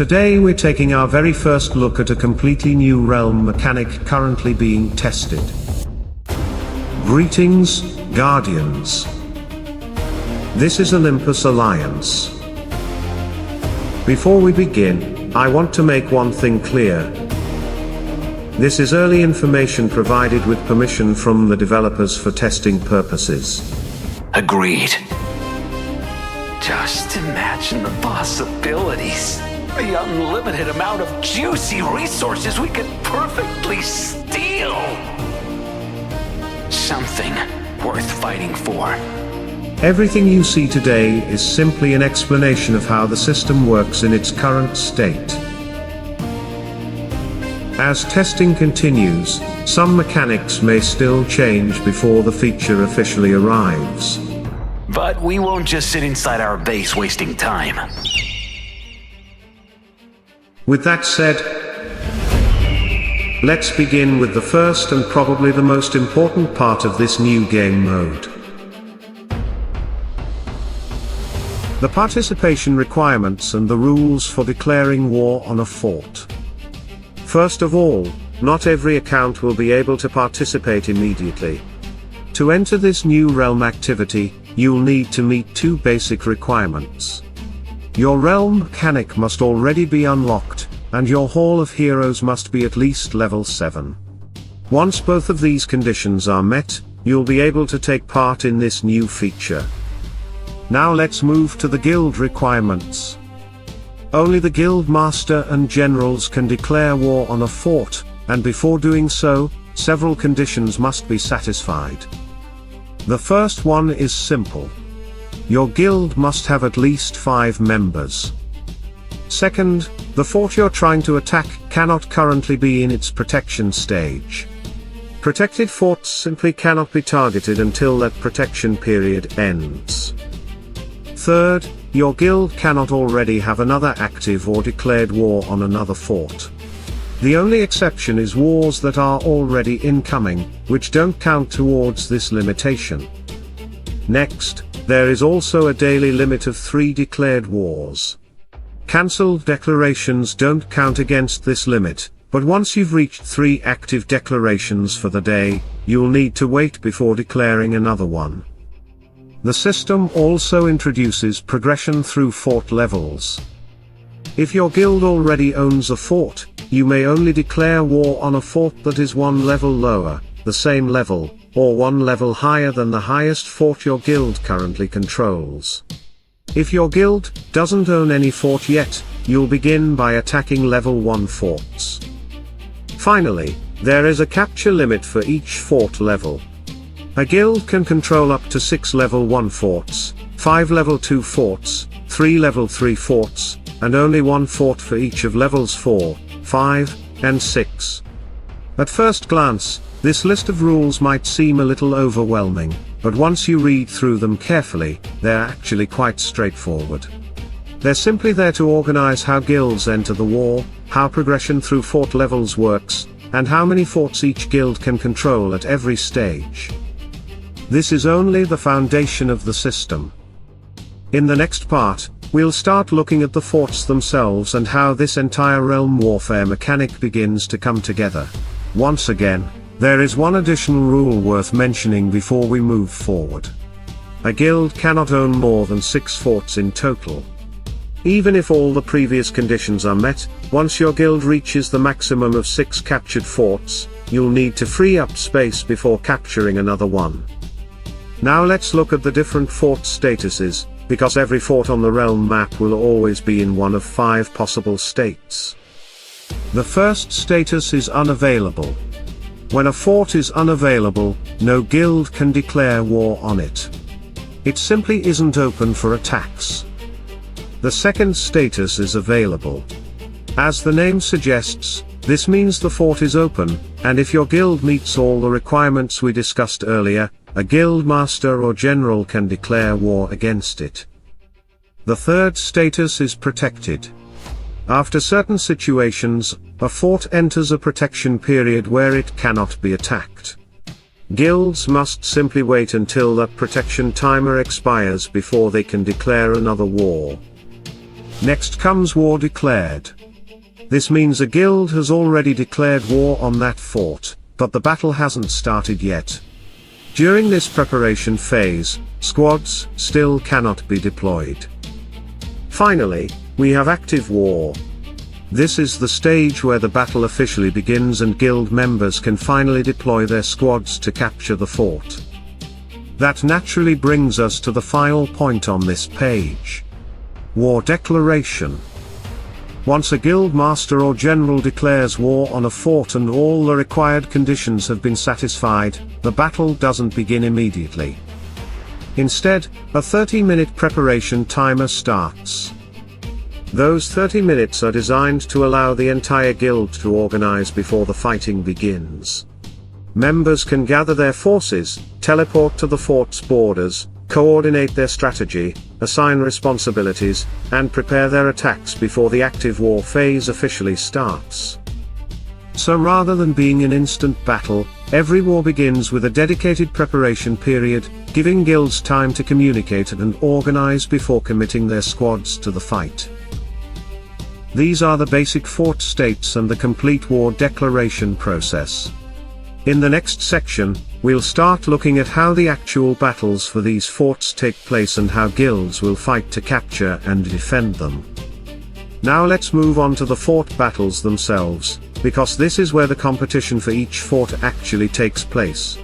Today we're taking our very first look at a completely new realm mechanic currently being tested. Greetings, Guardians. This is Olympus Alliance. Before we begin, I want to make one thing clear. This is early information provided with permission from the developers for testing purposes. Agreed. Just imagine the possibilities. The unlimited amount of juicy resources we could perfectly steal. Something worth fighting for. Everything you see today is simply an explanation of how the system works in its current state. As testing continues, some mechanics may still change before the feature officially arrives. But we won't just sit inside our base wasting time. With that said, let's begin with the first and probably the most important part of this new game mode. The participation requirements and the rules for declaring war on a fort. First of all, not every account will be able to participate immediately. To enter this new realm activity, you'll need to meet two basic requirements. Your realm mechanic must already be unlocked, and your Hall of Heroes must be at least level 7. Once both of these conditions are met, you'll be able to take part in this new feature. Now let's move to the guild requirements. Only the guild master and generals can declare war on a fort, and before doing so, several conditions must be satisfied. The first one is simple. Your guild must have at least 5 members. Second, the fort you're trying to attack cannot currently be in its protection stage. Protected forts simply cannot be targeted until that protection period ends. Third, your guild cannot already have another active or declared war on another fort. The only exception is wars that are already incoming, which don't count towards this limitation. Next, there is also a daily limit of 3 declared wars. Cancelled declarations don't count against this limit, but once you've reached 3 active declarations for the day, you'll need to wait before declaring another one. The system also introduces progression through fort levels. If your guild already owns a fort, you may only declare war on a fort that is 1 level lower, the same level, or 1 level higher than the highest fort your guild currently controls. If your guild doesn't own any fort yet, you'll begin by attacking level 1 forts. Finally, there is a capture limit for each fort level. A guild can control up to 6 level 1 forts, 5 level 2 forts, 3 level 3 forts, and only 1 fort for each of levels 4, 5, and 6. At first glance, this list of rules might seem a little overwhelming, but once you read through them carefully, they're actually quite straightforward. They're simply there to organize how guilds enter the war, how progression through fort levels works, and how many forts each guild can control at every stage. This is only the foundation of the system. In the next part, we'll start looking at the forts themselves and how this entire realm warfare mechanic begins to come together. Once again, there is one additional rule worth mentioning before we move forward. A guild cannot own more than 6 forts in total. Even if all the previous conditions are met, once your guild reaches the maximum of 6 captured forts, you'll need to free up space before capturing another one. Now let's look at the different fort statuses, because every fort on the realm map will always be in one of 5 possible states. The first status is unavailable. When a fort is unavailable, no guild can declare war on it. It simply isn't open for attacks. The second status is available. As the name suggests, this means the fort is open, and if your guild meets all the requirements we discussed earlier, a guild master or general can declare war against it. The third status is protected. After certain situations, a fort enters a protection period where it cannot be attacked. Guilds must simply wait until that protection timer expires before they can declare another war. Next comes war declared. This means a guild has already declared war on that fort, but the battle hasn't started yet. During this preparation phase, squads still cannot be deployed. Finally, we have active war. This is the stage where the battle officially begins and guild members can finally deploy their squads to capture the fort. That naturally brings us to the final point on this page. War declaration. Once a guild master or general declares war on a fort and all the required conditions have been satisfied, the battle doesn't begin immediately. Instead, a 30-minute preparation timer starts. Those 30 minutes are designed to allow the entire guild to organize before the fighting begins. Members can gather their forces, teleport to the fort's borders, coordinate their strategy, assign responsibilities, and prepare their attacks before the active war phase officially starts. So rather than being an instant battle, every war begins with a dedicated preparation period, giving guilds time to communicate and organize before committing their squads to the fight. These are the basic fort states and the complete war declaration process. In the next section, we'll start looking at how the actual battles for these forts take place and how guilds will fight to capture and defend them. Now let's move on to the fort battles themselves, because this is where the competition for each fort actually takes place.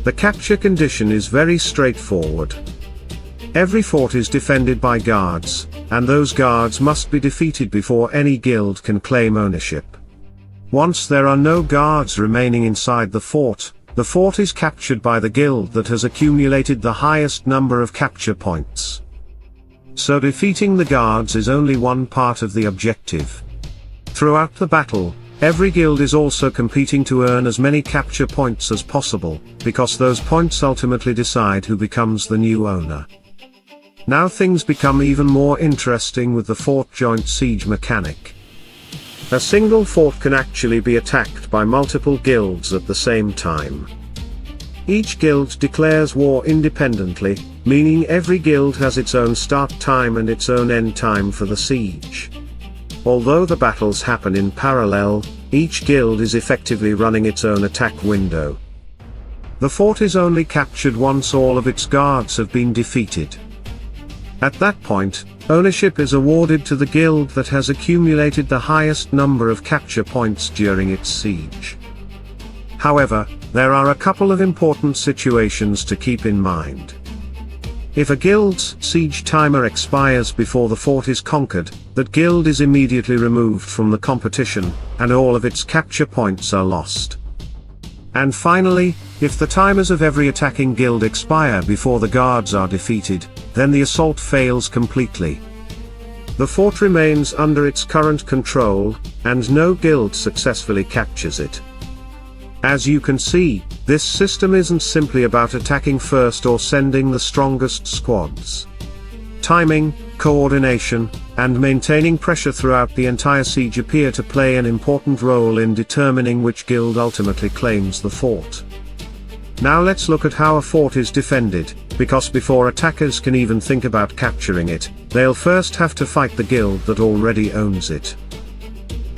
The capture condition is very straightforward. Every fort is defended by guards, and those guards must be defeated before any guild can claim ownership. Once there are no guards remaining inside the fort is captured by the guild that has accumulated the highest number of capture points. So defeating the guards is only one part of the objective. Throughout the battle, every guild is also competing to earn as many capture points as possible, because those points ultimately decide who becomes the new owner. Now things become even more interesting with the fort joint siege mechanic. A single fort can actually be attacked by multiple guilds at the same time. Each guild declares war independently, meaning every guild has its own start time and its own end time for the siege. Although the battles happen in parallel, each guild is effectively running its own attack window. The fort is only captured once all of its guards have been defeated. At that point, ownership is awarded to the guild that has accumulated the highest number of capture points during its siege. However, there are a couple of important situations to keep in mind. If a guild's siege timer expires before the fort is conquered, that guild is immediately removed from the competition, and all of its capture points are lost. And finally, if the timers of every attacking guild expire before the guards are defeated, then the assault fails completely. The fort remains under its current control, and no guild successfully captures it. As you can see, this system isn't simply about attacking first or sending the strongest squads. Timing, coordination, and maintaining pressure throughout the entire siege appear to play an important role in determining which guild ultimately claims the fort. Now let's look at how a fort is defended, because before attackers can even think about capturing it, they'll first have to fight the guild that already owns it.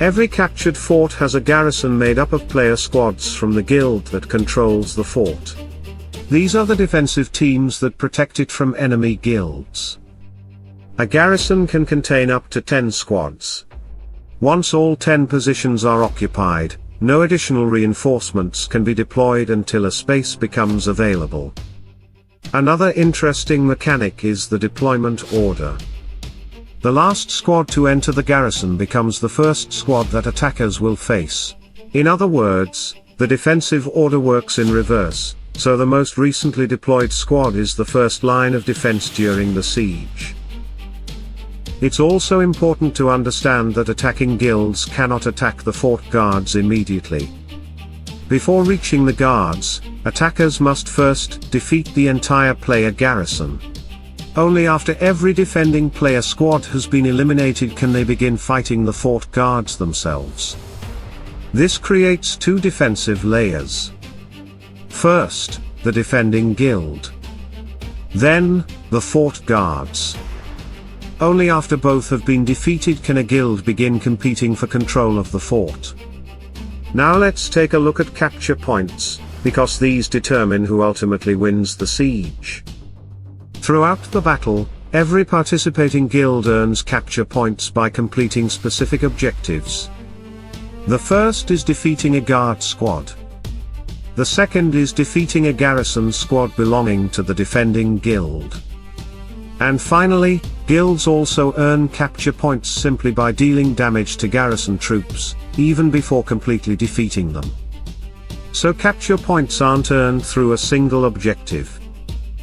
Every captured fort has a garrison made up of player squads from the guild that controls the fort. These are the defensive teams that protect it from enemy guilds. A garrison can contain up to 10 squads. Once all 10 positions are occupied, no additional reinforcements can be deployed until a space becomes available. Another interesting mechanic is the deployment order. The last squad to enter the garrison becomes the first squad that attackers will face. In other words, the defensive order works in reverse, so the most recently deployed squad is the first line of defense during the siege. It's also important to understand that attacking guilds cannot attack the fort guards immediately. Before reaching the guards, attackers must first defeat the entire player garrison. Only after every defending player squad has been eliminated can they begin fighting the fort guards themselves. This creates two defensive layers. First, the defending guild. Then, the fort guards. Only after both have been defeated can a guild begin competing for control of the fort. Now let's take a look at capture points, because these determine who ultimately wins the siege. Throughout the battle, every participating guild earns capture points by completing specific objectives. The first is defeating a guard squad. The second is defeating a garrison squad belonging to the defending guild. And finally, guilds also earn capture points simply by dealing damage to garrison troops, even before completely defeating them. So capture points aren't earned through a single objective.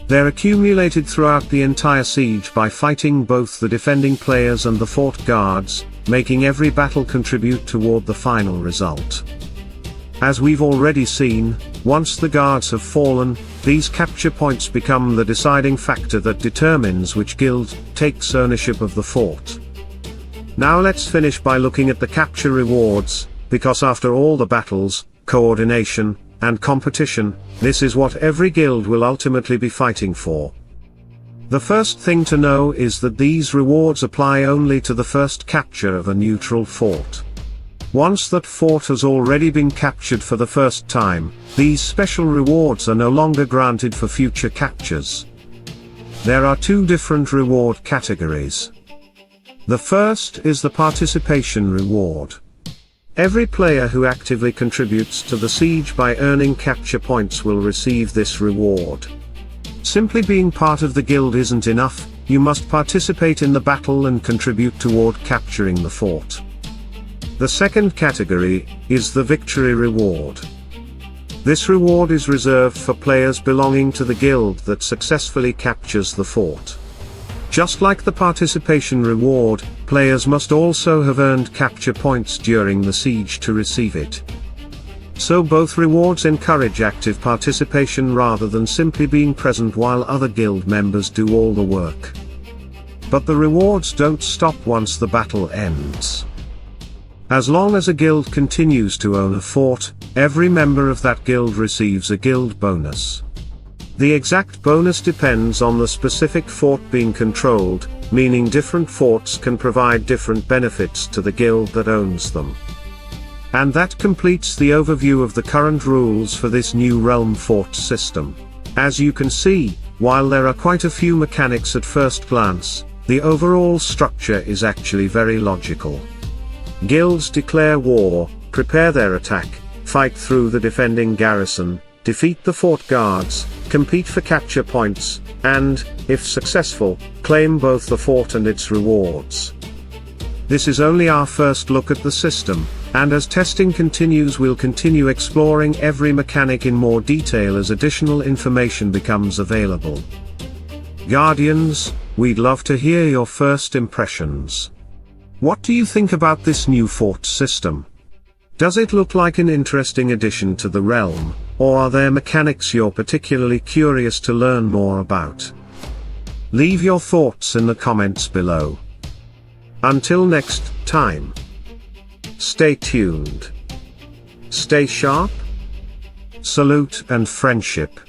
They're accumulated throughout the entire siege by fighting both the defending players and the fort guards, making every battle contribute toward the final result. As we've already seen, once the guards have fallen, these capture points become the deciding factor that determines which guild takes ownership of the fort. Now let's finish by looking at the capture rewards, because after all the battles, coordination, and competition, this is what every guild will ultimately be fighting for. The first thing to know is that these rewards apply only to the first capture of a neutral fort. Once that fort has already been captured for the first time, these special rewards are no longer granted for future captures. There are two different reward categories. The first is the participation reward. Every player who actively contributes to the siege by earning capture points will receive this reward. Simply being part of the guild isn't enough, you must participate in the battle and contribute toward capturing the fort. The second category is the victory reward. This reward is reserved for players belonging to the guild that successfully captures the fort. Just like the participation reward, players must also have earned capture points during the siege to receive it. So both rewards encourage active participation rather than simply being present while other guild members do all the work. But the rewards don't stop once the battle ends. As long as a guild continues to own a fort, every member of that guild receives a guild bonus. The exact bonus depends on the specific fort being controlled, meaning different forts can provide different benefits to the guild that owns them. And that completes the overview of the current rules for this new realm fort system. As you can see, while there are quite a few mechanics at first glance, the overall structure is actually very logical. Guilds declare war, prepare their attack, fight through the defending garrison, defeat the fort guards, compete for capture points, and, if successful, claim both the fort and its rewards. This is only our first look at the system, and as testing continues we'll continue exploring every mechanic in more detail as additional information becomes available. Guardians, we'd love to hear your first impressions. What do you think about this new fort system? Does it look like an interesting addition to the realm, or are there mechanics you're particularly curious to learn more about? Leave your thoughts in the comments below. Until next time. Stay tuned. Stay sharp. Salute and friendship.